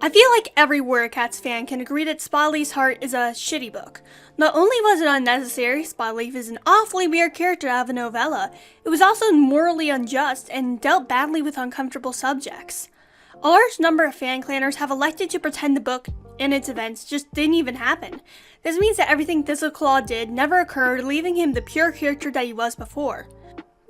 I feel like every Warrior Cats fan can agree that Spottedleaf's Heart is a shitty book. Not only was it unnecessary, Spottedleaf is an awfully weird character out of a novella, it was also morally unjust and dealt badly with uncomfortable subjects. A large number of fan clanners have elected to pretend the book and its events just didn't even happen. This means that everything Thistleclaw did never occurred, leaving him the pure character that he was before.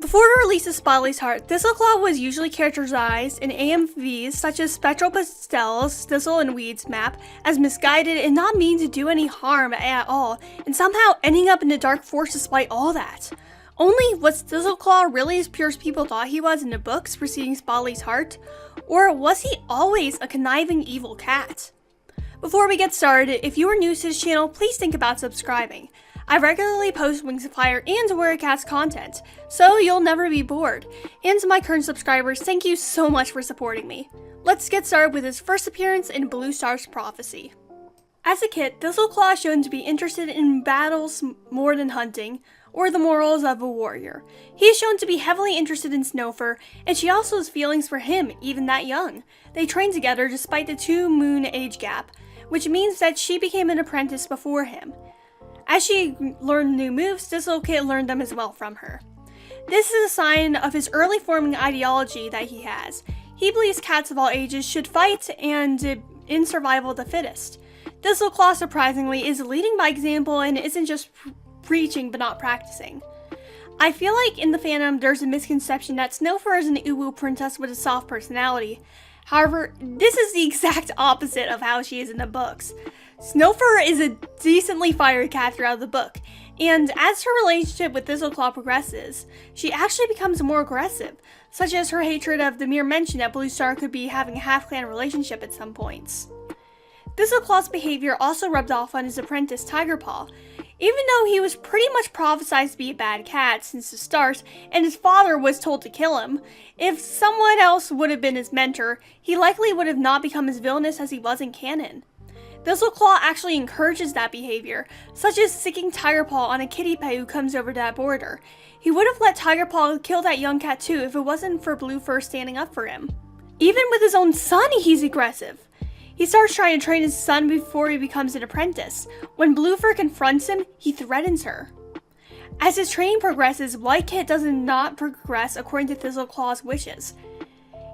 Before the release of Spottedleaf's Heart, Thistleclaw was usually characterized in AMVs such as Spectral Pastel's Thistle and Weeds map as misguided and not mean to do any harm at all, and somehow ending up in the Dark Forest despite all that. Only, was Thistleclaw really as pure as people thought he was in the books preceding Spottedleaf's Heart? Or was he always a conniving evil cat? Before we get started, if you are new to this channel, please think about subscribing. I regularly post Wings of Fire and Warrior Cats content, so you'll never be bored. And to my current subscribers, thank you so much for supporting me. Let's get started with his first appearance in Blue Star's Prophecy. As a kid, Thistleclaw is shown to be interested in battles more than hunting, or the morals of a warrior. He is shown to be heavily interested in Snowfur, and she also has feelings for him, even that young. They train together despite the 2-moon age gap, which means that she became an apprentice before him. As she learned new moves, Thistleclaw learned them as well from her. This is a sign of his early forming ideology that he has. He believes cats of all ages should fight and in survival of the fittest. Thistleclaw, surprisingly, is leading by example and isn't just preaching but not practicing. I feel like in the fandom there's a misconception that Snowfur is an uwu princess with a soft personality. However, this is the exact opposite of how she is in the books. Snowfur is a decently fiery cat throughout the book, and as her relationship with Thistleclaw progresses, she actually becomes more aggressive, such as her hatred of the mere mention that Blue Star could be having a half-clan relationship at some points. Thistleclaw's behavior also rubbed off on his apprentice Tigerpaw. Even though he was pretty much prophesied to be a bad cat since the start, and his father was told to kill him, if someone else would have been his mentor, he likely would have not become as villainous as he was in canon. Thistleclaw actually encourages that behavior, such as sicking Tigerpaw on a kitty pet who comes over that border. He would have let Tigerpaw kill that young cat too if it wasn't for Bluefur standing up for him. Even with his own son, he's aggressive. He starts trying to train his son before he becomes an apprentice. When Bluefur confronts him, he threatens her. As his training progresses, White Kit does not progress according to Thistleclaw's wishes.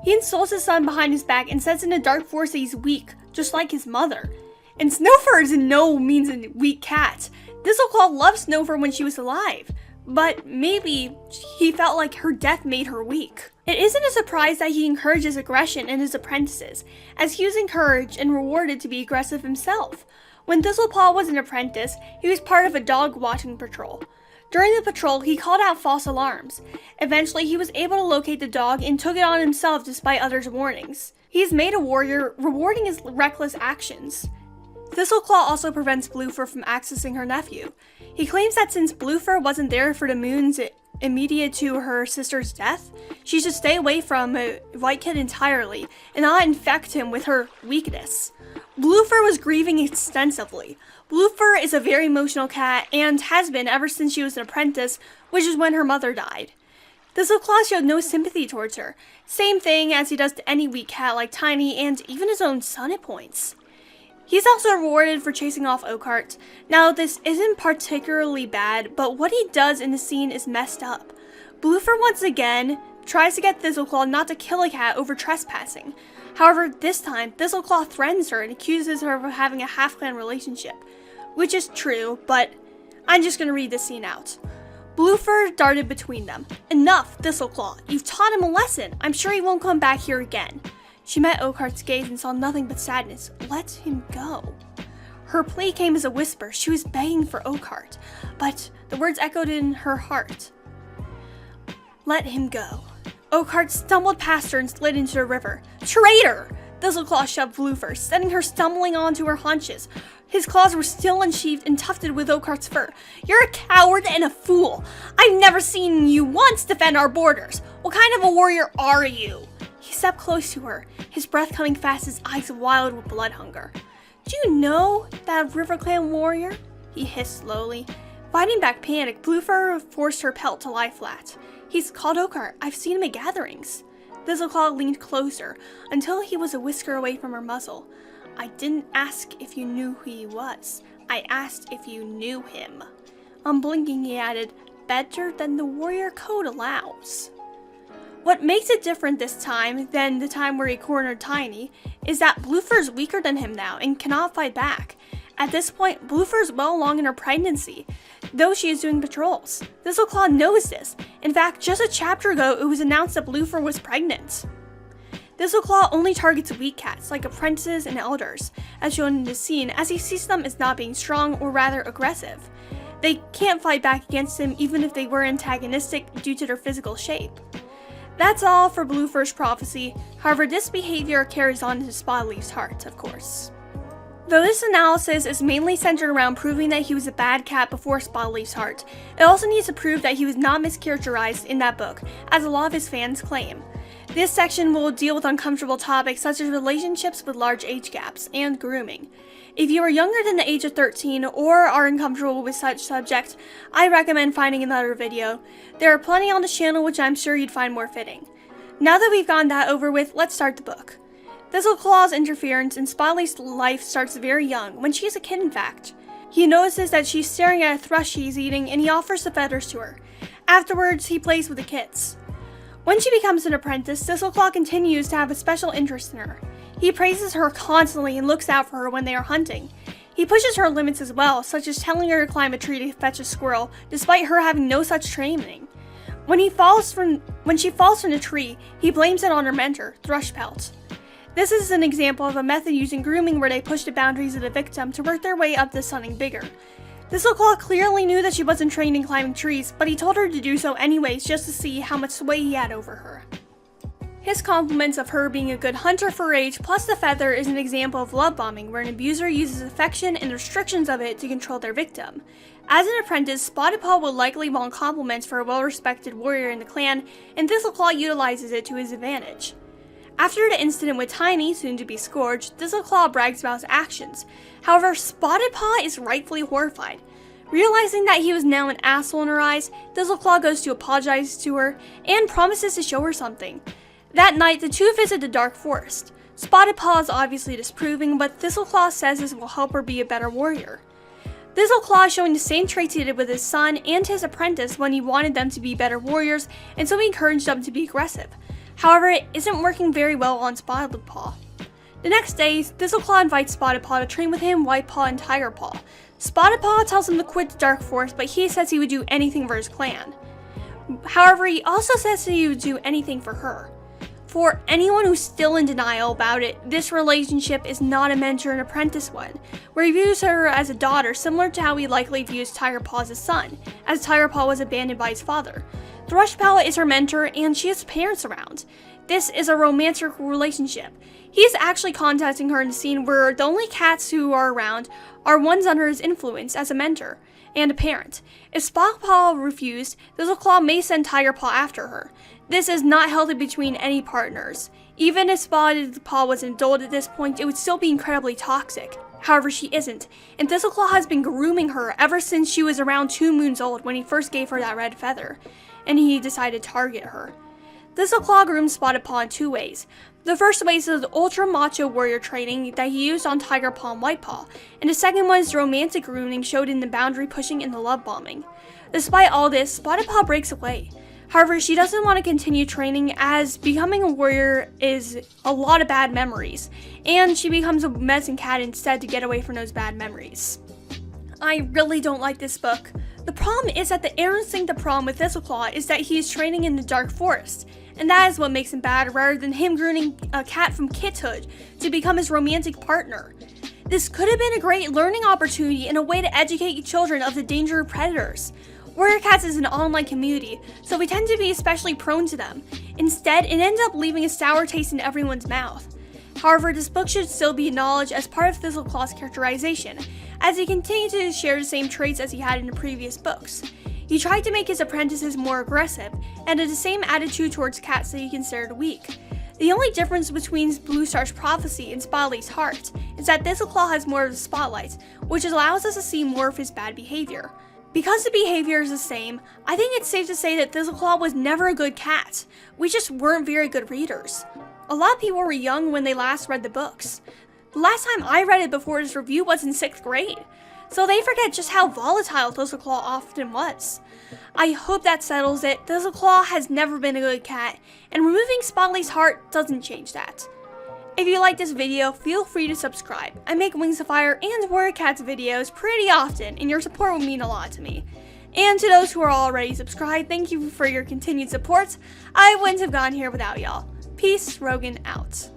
He insults his son behind his back and says in the Dark Forest that he's weak, just like his mother. And Snowfur is in no means a weak cat. Thistleclaw loved Snowfur when she was alive, but maybe he felt like her death made her weak. It isn't a surprise that he encourages aggression in his apprentices, as he was encouraged and rewarded to be aggressive himself. When Thistlepaw was an apprentice, he was part of a dog-watching patrol. During the patrol, he called out false alarms. Eventually, he was able to locate the dog and took it on himself despite others' warnings. He is made a warrior, rewarding his reckless actions. Thistleclaw also prevents Bluefur from accessing her nephew. He claims that since Bluefur wasn't there for the moons immediate to her sister's death, she should stay away from White Kit entirely and not infect him with her weakness. Bluefur was grieving extensively. Bluefur is a very emotional cat and has been ever since she was an apprentice, which is when her mother died. Thistleclaw showed no sympathy towards her, same thing as he does to any weak cat like Tiny and even his own son at points. He's also rewarded for chasing off Oakhart. Now, this isn't particularly bad, but what he does in the scene is messed up. Bluefur once again tries to get Thistleclaw not to kill a cat over trespassing. However, this time, Thistleclaw threatens her and accuses her of having a half-clan relationship, which is true, but I'm just going to read this scene out. Bluefur darted between them. "Enough, Thistleclaw. You've taught him a lesson. I'm sure he won't come back here again." She met Oakhart's gaze and saw nothing but sadness. Let him go. Her plea came as a whisper. She was begging for Oakhart, but the words echoed in her heart. Let him go. Oakhart stumbled past her and slid into the river. Traitor! Thistleclaw shoved Bluefur, sending her stumbling onto her haunches. His claws were still unsheathed and tufted with Oakhart's fur. You're a coward and a fool. I've never seen you once defend our borders. What kind of a warrior are you? He stepped close to her, his breath coming fast, his eyes wild with blood hunger. Do you know that River Clan warrior? He hissed slowly. Fighting back panic, Bluefur forced her pelt to lie flat. He's called Oakhart. I've seen him at gatherings. Thistleclaw leaned closer until he was a whisker away from her muzzle. "I didn't ask if you knew who he was. I asked if you knew him." Unblinking, he added, "Better than the warrior code allows." What makes it different this time than the time where he cornered Tiny is that Bluefur's weaker than him now and cannot fight back. At this point, Bluefur's well along in her pregnancy, though she is doing patrols. Thistleclaw knows this. In fact, just a chapter ago, it was announced that Bluefur was pregnant. Thistleclaw only targets weak cats, like apprentices and elders, as shown in this scene, as he sees them as not being strong, or rather aggressive. They can't fight back against him even if they were antagonistic due to their physical shape. That's all for Bluefur's prophecy. However, this behavior carries on into Spottedleaf's heart, of course. Though this analysis is mainly centered around proving that he was a bad cat before Spottedleaf's heart, it also needs to prove that he was not mischaracterized in that book, as a lot of his fans claim. This section will deal with uncomfortable topics such as relationships with large age gaps and grooming. If you are younger than the age of 13 or are uncomfortable with such subjects, I recommend finding another video. There are plenty on the channel which I'm sure you'd find more fitting. Now that we've gotten that over with, let's start the book. Thistleclaw's interference in Spottedleaf's life starts very young, when she is a kid in fact. He notices that she's staring at a thrush he's eating and he offers the feathers to her. Afterwards, he plays with the kits. When she becomes an apprentice, Thistleclaw continues to have a special interest in her. He praises her constantly and looks out for her when they are hunting. He pushes her limits as well, such as telling her to climb a tree to fetch a squirrel, despite her having no such training. When she falls from the tree, he blames it on her mentor, Thrushpelt. This is an example of a method used in grooming where they push the boundaries of the victim to work their way up to something bigger. Thistleclaw clearly knew that she wasn't trained in climbing trees, but he told her to do so anyways just to see how much sway he had over her. His compliments of her being a good hunter for age plus the feather is an example of love bombing where an abuser uses affection and restrictions of it to control their victim. As an apprentice, Spottedpaw will likely want compliments for a well-respected warrior in the clan, and Thistleclaw utilizes it to his advantage. After the incident with Tiny, soon to be Scourge, Thistleclaw brags about his actions. However, Spottedpaw is rightfully horrified. Realizing that he was now an asshole in her eyes, Thistleclaw goes to apologize to her and promises to show her something. That night, the two visit the Dark Forest. Spottedpaw is obviously disapproving, but Thistleclaw says this will help her be a better warrior. Thistleclaw is showing the same traits he did with his son and his apprentice when he wanted them to be better warriors, and so he encouraged them to be aggressive. However, it isn't working very well on Spottedpaw. The next day, Thistleclaw invites Spottedpaw to train with him, Whitepaw, and Tigerpaw. Spottedpaw tells him to quit the Dark Forest, but he says he would do anything for his clan. However, he also says that he would do anything for her. For anyone who's still in denial about it, this relationship is not a mentor and apprentice one, where he views her as a daughter similar to how he likely views Tigerpaw as a son, as Tigerpaw was abandoned by his father. Thrushpelt is her mentor and she has parents around. This is a romantic relationship. He is actually contacting her in the scene where the only cats who are around are ones under his influence as a mentor and a parent. If Spottedpaw refused, Thistleclaw may send Tigerpaw after her. This is not healthy between any partners. Even if Spottedpaw was an adult at this point, it would still be incredibly toxic. However, she isn't, and Thistleclaw has been grooming her ever since she was around 2 moons old when he first gave her that red feather, and he decided to target her. Thistleclaw grooms Spottedpaw in 2 ways. The first way is the ultra macho warrior training that he used on Tigerpaw and Whitepaw, and the second one is the romantic grooming showed in the boundary pushing and the love bombing. Despite all this, Spottedpaw breaks away. However, she doesn't want to continue training as becoming a warrior is a lot of bad memories, and she becomes a medicine cat instead to get away from those bad memories. I really don't like this book. The problem is that the instinct problem with Thistleclaw is that he is training in the Dark Forest, and that is what makes him bad rather than him grooming a cat from kithood to become his romantic partner. This could have been a great learning opportunity and a way to educate children of the danger of predators. Warrior Cats is an online community, so we tend to be especially prone to them. Instead, it ends up leaving a sour taste in everyone's mouth. However, this book should still be acknowledged as part of Thistleclaw's characterization, as he continued to share the same traits as he had in the previous books. He tried to make his apprentices more aggressive, and had the same attitude towards cats that he considered weak. The only difference between Bluestar's prophecy and Spottedleaf's heart is that Thistleclaw has more of the spotlight, which allows us to see more of his bad behavior. Because the behavior is the same, I think it's safe to say that Thistleclaw was never a good cat. We just weren't very good readers. A lot of people were young when they last read the books. The last time I read it before this review was in 6th grade, so they forget just how volatile Thistleclaw often was. I hope that settles it. Thistleclaw has never been a good cat, and removing Spottedleaf's heart doesn't change that. If you like this video, feel free to subscribe. I make Wings of Fire and Warrior Cats videos pretty often, and your support would mean a lot to me. And to those who are already subscribed, thank you for your continued support. I wouldn't have gotten here without y'all. Peace, Rogan out.